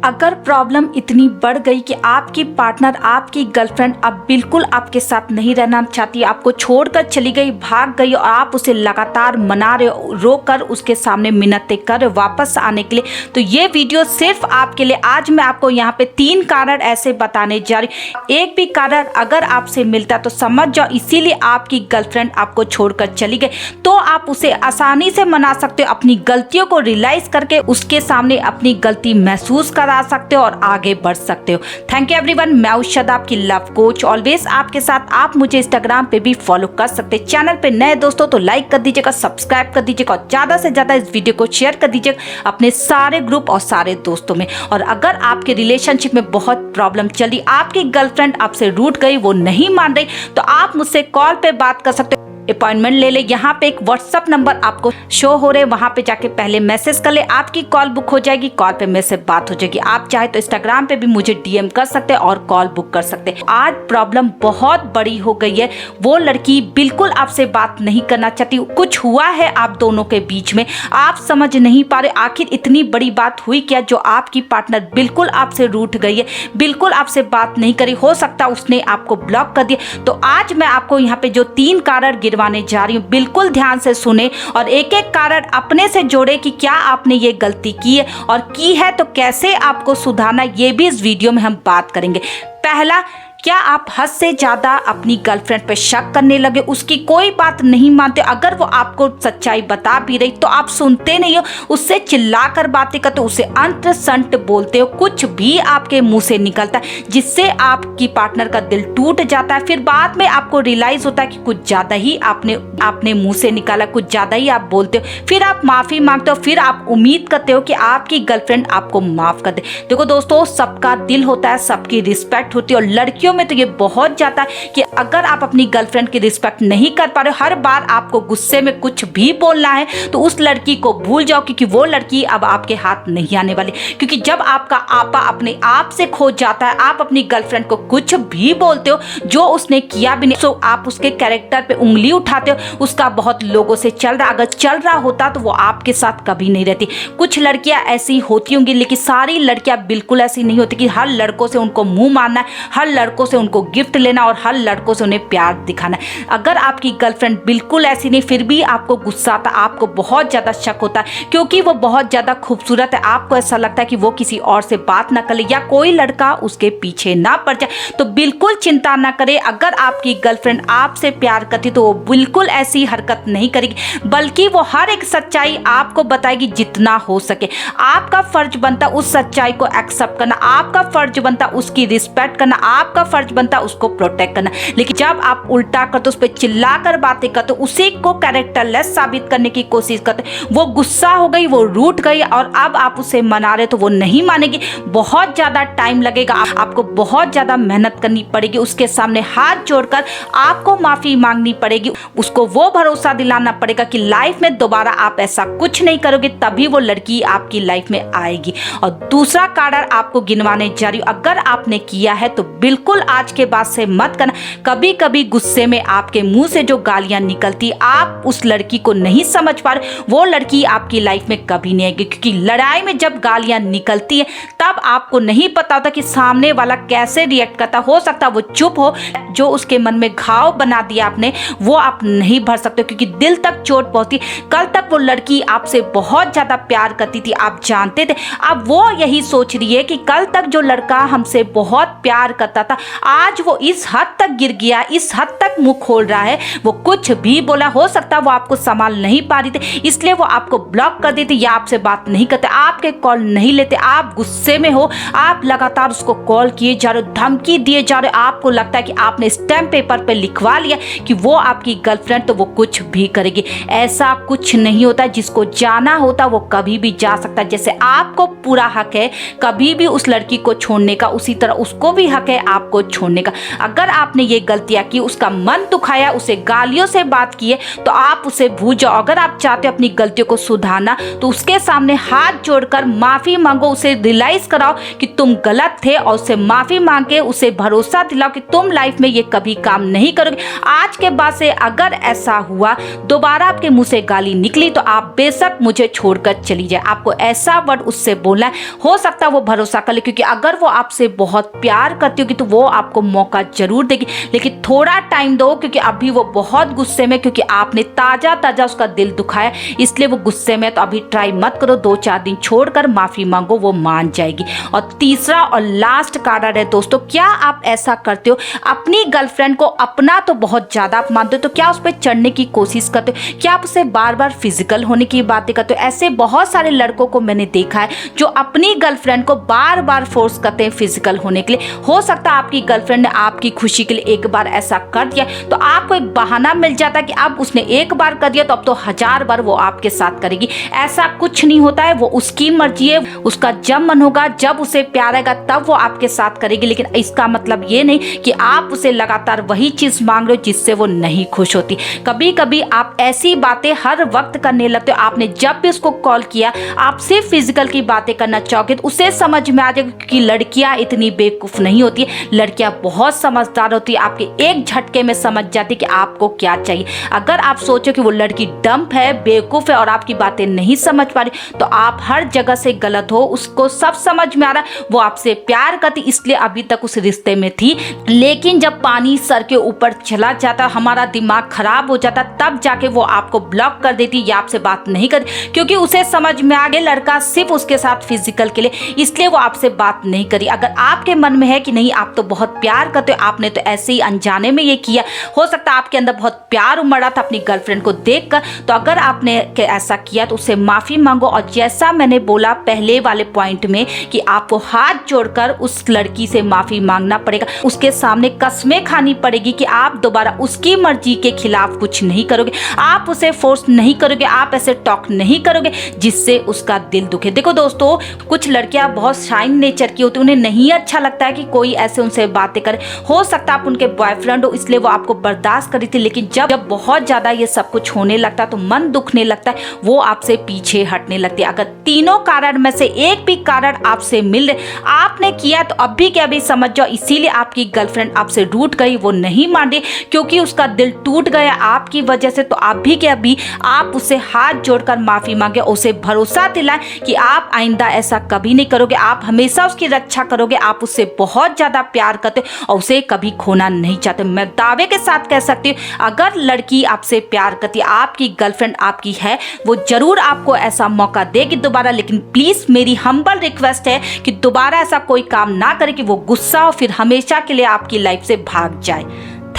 अगर प्रॉब्लम इतनी बढ़ गई कि आपकी पार्टनर, आपकी गर्लफ्रेंड अब बिल्कुल आपके साथ नहीं रहना चाहती, आपको छोड़कर चली गई, भाग गई और आप उसे लगातार मना रहे हो, रोकर उसके सामने मिन्नतें कर रहे हो वापस आने के लिए, तो ये वीडियो सिर्फ आपके लिए। आज मैं आपको यहाँ पे 3 कारण ऐसे बताने जा रही हूँ। एक भी कारण अगर आपसे मिलता तो समझ जाओ इसीलिए आपकी गर्लफ्रेंड आपको छोड़कर चली गई, तो आप उसे आसानी से मना सकते हो, अपनी गलतियों को रियलाइज करके उसके सामने अपनी गलती महसूस करा सकते हो और आगे बढ़ सकते हो। थैंक यू एवरीवन, मैं उषा आपकी लव कोच, ऑलवेज आपके साथ। आप मुझे इंस्टाग्राम पे भी फॉलो कर सकते हैं। चैनल पे नए दोस्तों तो लाइक कर दीजिएगा, सब्सक्राइब कर दीजिएगा और ज्यादा से ज्यादा इस वीडियो को शेयर कर दीजिएगा अपने सारे ग्रुप और सारे दोस्तों में। और अगर आपके रिलेशनशिप में बहुत प्रॉब्लम चली, आपकी गर्लफ्रेंड आपसे रूठ गई, वो नहीं मान रही, तो आप मुझसे कॉल पे बात कर सकते हो, अपॉइंटमेंट ले ले। यहाँ पे एक व्हाट्सअप नंबर आपको शो हो रहे, वहां पे जाके पहले मैसेज कर ले, आपकी कॉल बुक हो जाएगी, कॉल पे मेरे से बात हो जाएगी। आप चाहे तो इंस्टाग्राम पे भी मुझे डीएम कर सकते हैं और कॉल बुक कर सकते हैं। आज प्रॉब्लम बहुत बड़ी हो गई है, वो लड़की बिल्कुल आपसे बात नहीं करना चाहती, कुछ हुआ है आप दोनों के बीच में, आप समझ नहीं पा रहे आखिर इतनी बड़ी बात हुई क्या जो आपकी पार्टनर बिल्कुल आपसे रूठ गई है, बिल्कुल आपसे बात नहीं करी, हो सकता उसने आपको ब्लॉक कर दिया। तो आज मैं आपको यहाँ पे जो 3 कारण गिरवाने जा रही हूँ, बिल्कुल ध्यान से सुने और एक एक कारण अपने से जोड़े कि क्या आपने ये गलती की है और की है तो कैसे आपको सुधारना, ये भी इस वीडियो में हम बात करेंगे। पहला, क्या आप हद से ज्यादा अपनी गर्लफ्रेंड पे शक करने लगे, उसकी कोई बात नहीं मानते, अगर वो आपको सच्चाई बता भी रही तो आप सुनते नहीं हो, उससे चिल्लाकर बातें करते हो, उसे अंत संट बोलते हो, कुछ भी आपके मुंह से निकलता है जिससे आपकी पार्टनर का दिल टूट जाता है। फिर बाद में आपको रियलाइज होता है कि कुछ ज्यादा ही आपने मुंह से निकाला, कुछ ज्यादा ही आप बोलते हो, फिर आप माफी मांगते हो, फिर आप उम्मीद करते हो कि आपकी गर्लफ्रेंड आपको माफ कर दे। देखो दोस्तों, सबका दिल होता है, सबकी रिस्पेक्ट होती है और लड़कियों में तो ये बहुत जाता है कि अगर आप अपनी गर्लफ्रेंड की रिस्पेक्ट नहीं कर पा रहे हो, हर बार आपको गुस्से में कुछ भी बोलना है, तो उस लड़की को भूल जाओ, क्योंकि वो लड़की अब आपके हाथ नहीं आने वाली। क्योंकि जब आपका आपा अपने आप से खो जाता है, आप अपनी गर्लफ्रेंड को कुछ भी बोलते हो जो उसने किया भी नहीं, तो आप उसके कैरेक्टर पे उंगली उठाते हो, उसका बहुत लोगों से चल रहा, अगर चल रहा होता तो वो आपके साथ कभी नहीं रहती। कुछ लड़कियां ऐसी होती होंगी, लेकिन सारी लड़कियां बिल्कुल ऐसी नहीं होती कि हर लड़कों से उनको मुंह मारना है, हर लड़कों से उनको गिफ्ट लेना और हर लड़कों से उन्हें प्यार दिखाना है। अगर आपकी गर्लफ्रेंड बिल्कुल ऐसी नहीं, फिर भी आपको गुस्सा आता, आपको बहुत ज्यादा शक होता है क्योंकि वो बहुत ज्यादा खूबसूरत है, आपको ऐसा लगता है कि वो किसी और से बात ना कर ले या कोई लड़का उसके पीछे ना पड़ जाए, तो बिल्कुल चिंता ना करे। अगर आपकी गर्लफ्रेंड आपसे प्यार करती तो वो बिल्कुल ऐसी हरकत नहीं करेगी, बल्कि वो हर एक सच्चाई आपको बताएगी जितना हो सके। आपका फर्ज बनता उस सच्चाई को एक्सेप्ट करना, आपका फर्ज बनता उसकी रिस्पेक्ट करना, आपका फर्ज बनता उसको प्रोटेक्ट करना। लेकिन जब आप उल्टा करते, उस पर चिल्लाकर बातें करते, उसी को कैरेक्टरलेस साबित करने की कोशिश करते, वो गुस्सा हो गई, वो रूठ गई और अब आप उसे मना रहे तो वो नहीं मानेगी, बहुत ज्यादा टाइम लगेगा, आपको बहुत ज्यादा मेहनत करनी पड़ेगी, उसके सामने हाथ जोड़कर आपको माफी मांगनी पड़ेगी, उसको वो भरोसा दिलाना पड़ेगा कि लाइफ में दोबारा आप ऐसा कुछ नहीं करोगे, तभी वो लड़की आपकी लाइफ में आएगी। और दूसरा कारण आपको गिनवाने जा रही हूं, अगर आपने किया है तो बिल्कुल आज के बाद से मत करना। कभी कभी गुस्से में आपके मुंह से जो गालियां निकलती, आप उस लड़की को नहीं समझ पा रहे, वो लड़की आपकी लाइफ में कभी नहीं आएगी। क्योंकि लड़ाई में जब गालियां निकलती है तब आपको नहीं पता होता कि सामने वाला कैसे रिएक्ट करता, हो सकता वो चुप हो, जो उसके मन में घाव बना दिया आपने वो आप नहीं भर सकते, क्योंकि दिल तक चोट पहुंचती। कल तक वो लड़की आपसे बहुत ज्यादा प्यार करती थी, आप जानते थे, अब वो यही सोच रही है कि कल तक जो लड़का हमसे बहुत प्यार करता था आज वो इस हद तक गिर गया, इस हद तक मुंह खोल रहा है, वो कुछ भी बोला, हो सकता वो आपको संभाल नहीं पा रही थी इसलिए वो आपको ब्लॉक कर देते या आपसे बात नहीं करते, आपके कॉल नहीं लेते, आप गुस्से में हो, आप लगातार उसको कॉल किए जा रहे हो, धमकी दिए जा रहे हो, आपको लगता है कि आपने स्टैम्प पेपर पे लिखवा लिया कि वो आपकी गर्लफ्रेंड तो वो कुछ भी करेगी। ऐसा कुछ नहीं होता, जिसको जाना होता वो कभी भी जा सकता है। जैसे आपको पूरा हक है कभी भी उस लड़की को छोड़ने का, उसी तरह उसको भी हक है आपको छोड़ने का। अगर आपने ये गलतियां की, उसका मन दुखाया, उसे गालियों से बात की है, तो आप उसे भूल जाओ। अगर आप चाहते हो अपनी गलतियों को सुधारना तो उसके सामने हाथ जोड़कर माफी मांगो, उसे रियलाइज कराओ कि तुम गलत थे और उससे माफी मांग के उसे भरोसा दिलाओ कि तुम लाइफ में ये कभी काम नहीं करोगे। आज के बाद से अगर ऐसा हुआ, दोबारा आपके मुंह से गाली निकली तो आप बेशक मुझे छोड़कर चली जाए। आपको ऐसा वर्ड उससे बोलना है। हो सकता है वो भरोसा कर ले, क्योंकि अगर वो आपसे बहुत प्यार करती होगी तो वो आपको मौका जरूर देगी, लेकिन थोड़ा टाइम दो, क्योंकि अभी वो बहुत गुस्से में, क्योंकि आपने ताजा ताजा उसका दिल दुखाया, इसलिए वो गुस्से में। तो अभी ट्राई मत करो, 2-4 दिन छोड़कर माफी मांगो, वो मान जाएगी। और तीसरा और लास्ट कारण है दोस्तों, क्या आप ऐसा करते हो, अपनी गर्लफ्रेंड को अपना तो बहुत ज्यादा आप मानते हो, तो क्या उस पर चढ़ने की कोशिश करते हो? क्या आप उसे बार बार फिजिकल होने की बातें करते हो? ऐसे बहुत सारे लड़कों को मैंने देखा है जो अपनी गर्लफ्रेंड को बार बार फोर्स करते हैं फिजिकल होने के लिए। हो सकता है आपकी गर्लफ्रेंड ने आपकी खुशी के लिए एक बार ऐसा कर दिया, तो आपको एक बहाना मिल जाता कि अब उसने एक बार कर दिया तो अब तो 1000 बार वो आपके साथ करेगी। ऐसा कुछ नहीं होता है, वो उसकी मर्जी है, उसका जब मन होगा, जब उसे प्यार आएगा तब वो आपके साथ करेगी। लेकिन इसका मतलब ये नहीं कि आप उसे लगातार वही चीज मांग रहे हो जिससे वो नहीं खुश होती। कभी कभी आप ऐसी बातें हर वक्त करने लगते हो। आपने जब भी उसको कॉल किया, आप सिर्फ फिजिकल की बातें करना चाहोगे, तो उसे समझ में आ जाएगा कि लड़कियां इतनी बेवकूफ नहीं होती है, लड़कियां बहुत समझदार होती है। आपके एक झटके में समझ जाती कि आपको क्या चाहिए। अगर आप सोचो कि वो लड़की डंप है, बेवकूफ है और आपकी बातें नहीं समझ पा रही, तो आप हर जगह से गलत हो। उसको सब समझ में आ रहा है, वो आपसे प्यार करती, इसलिए अभी तक उस रिश्ते में थी। लेकिन जब पानी सर के ऊपर चला जाता, हमारा दिमाग खराब हो जाता, तब जाके वो आपको ब्लॉक कर देती या आपसे बात नहीं करती, क्योंकि उसे समझ में आ गया लड़का सिर्फ उसके साथ फिजिकल के लिए, इसलिए वो आपसे बात नहीं करी। अगर आपके मन में है कि नहीं आप तो बहुत प्यार करते हो, आपने तो ऐसे ही अनजाने में ये किया, हो सकता है आपके अंदर बहुत प्यार उमड़ा था अपनी गर्लफ्रेंड को देखकर, तो अगर आपने ऐसा किया तो उससे माफी मांगो। और जैसा मैंने बोला पहले वाले पॉइंट में कि आपको हाथ जोड़कर उस लड़की से माफी मांगना पड़ेगा, उसके सामने कसमें खानी पड़ेगी कि आप दोबारा उसकी मर्जी के खिलाफ कुछ नहीं करोगे, आप उसे फोर्स नहीं करोगे, आप ऐसे टॉक नहीं करोगे जिससे उसका दिल दुखे। देखो दोस्तों, कुछ लड़कियां बहुत शाइन नेचर की होती है, उन्हें नहीं अच्छा लगता है कि कोई ऐसे उनसे बातें करे। हो सकता है आप उनके बॉयफ्रेंड हो, इसलिए वो आपको बर्दाश्त करी थी, लेकिन जब बहुत ज्यादा ये सब कुछ होने लगता है तो मन दुखने लगता है, वो आपसे पीछे हटने लगती है। अगर तीनों कारण में से एक भी कारण आपसे मिल रहे, आपने किया, तो अभी के अभी समझ जाओ इसीलिए आपकी गर्लफ्रेंड आपसे रूठ गई, वो नहीं मान रही, क्योंकि उसका दिल टूट गया आपकी वजह से। तो अभी के अभी आप उसे हाथ जोड़कर माफी मांगे, उसे भरोसा दिलाएं कि आप आइंदा ऐसा कभी नहीं करोगे, आप हमेशा उसकी रक्षा करोगे, आप उससे बहुत ज्यादा प्यार करते और उसे कभी खोना नहीं चाहते। मैं दावे के साथ कह सकती हूँ, अगर लड़की आपसे प्यार करती, आपकी गर्लफ्रेंड आपकी है, वो जरूर आपको ऐसा मौका देगी दोबारा। लेकिन प्लीज मेरी हम्बल रिक्वेस्ट है कि दोबारा ऐसा कोई काम ना करे कि वो गुस्सा हो फिर हमेशा के लिए आपकी लाइफ से भाग जाए।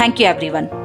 Thank you everyone.